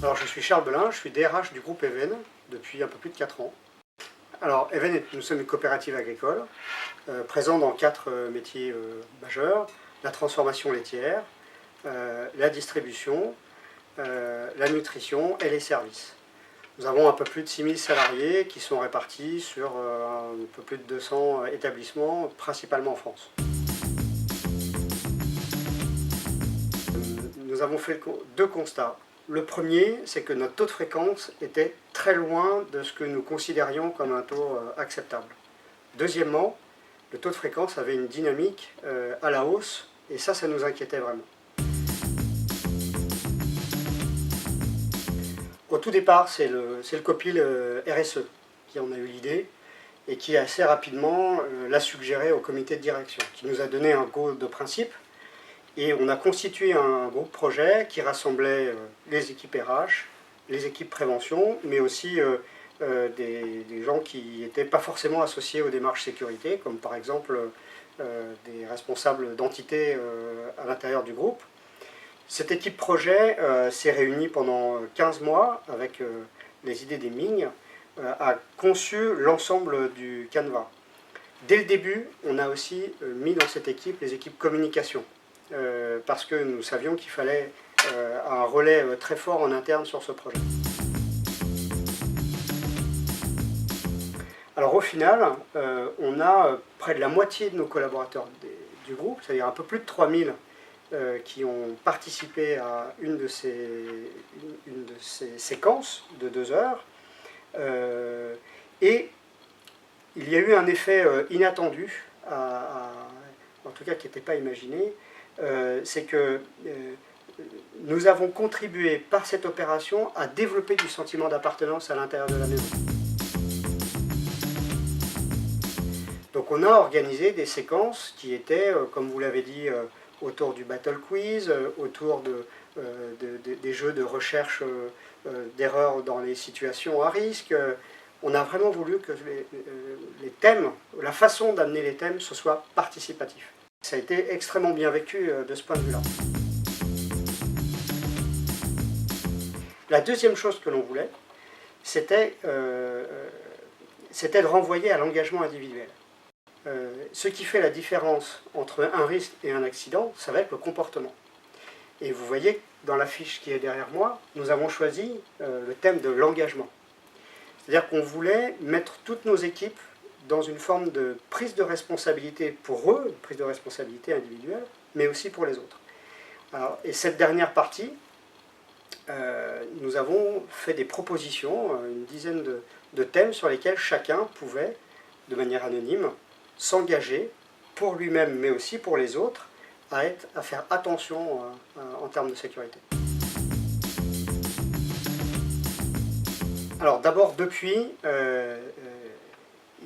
Alors je suis Charles Belin, je suis DRH du groupe Even depuis un peu plus de 4 ans. Alors Even, nous sommes une coopérative agricole présente dans 4 métiers majeurs: la transformation laitière, la distribution, la nutrition et les services. Nous avons un peu plus de 6000 salariés qui sont répartis sur un peu plus de 200 établissements, principalement en France. Nous avons fait 2 constats. Le premier, c'est que notre taux de fréquence était très loin de ce que nous considérions comme un taux acceptable. Deuxièmement, le taux de fréquence avait une dynamique à la hausse, et ça nous inquiétait vraiment. Au tout départ, c'est le COPIL RSE qui en a eu l'idée et qui assez rapidement l'a suggéré au comité de direction, qui nous a donné un go de principe. Et on a constitué un groupe projet qui rassemblait les équipes RH, les équipes prévention, mais aussi des gens qui n'étaient pas forcément associés aux démarches sécurité, comme par exemple des responsables d'entités à l'intérieur du groupe. Cette équipe projet s'est réunie pendant 15 mois avec les idées des Ming, a conçu l'ensemble du canevas. Dès le début, on a aussi mis dans cette équipe les équipes communication. Parce que nous savions qu'il fallait un relais très fort en interne sur ce projet. Alors au final, on a près de la moitié de nos collaborateurs du groupe, c'est-à-dire un peu plus de 3000 qui ont participé à une de ces séquences de 2 heures. Et il y a eu un effet inattendu, en tout cas qui n'était pas imaginé, c'est que nous avons contribué par cette opération à développer du sentiment d'appartenance à l'intérieur de la maison. Donc on a organisé des séquences qui étaient, comme vous l'avez dit, autour du battle quiz, autour des jeux de recherche d'erreurs dans les situations à risque. On a vraiment voulu que les thèmes, la façon d'amener les thèmes, ce soit participatif. Ça a été extrêmement bien vécu de ce point de vue-là. La deuxième chose que l'on voulait, c'était de renvoyer à l'engagement individuel. Ce qui fait la différence entre un risque et un accident, ça va être le comportement. Et vous voyez, dans la fiche qui est derrière moi, nous avons choisi le thème de l'engagement. C'est-à-dire qu'on voulait mettre toutes nos équipes dans une forme de prise de responsabilité pour eux, une prise de responsabilité individuelle, mais aussi pour les autres. Alors, et cette dernière partie, nous avons fait des propositions, une dizaine de thèmes sur lesquels chacun pouvait, de manière anonyme, s'engager pour lui-même, mais aussi pour les autres, à faire attention en termes de sécurité. Alors d'abord, depuis,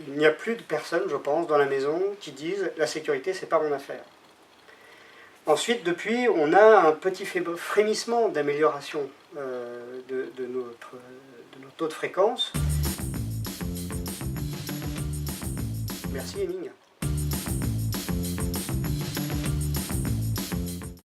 il n'y a plus de personnes, je pense, dans la maison qui disent « la sécurité, c'est pas mon affaire ». Ensuite, depuis, on a un petit frémissement d'amélioration de nos taux de fréquence. Merci, Eming.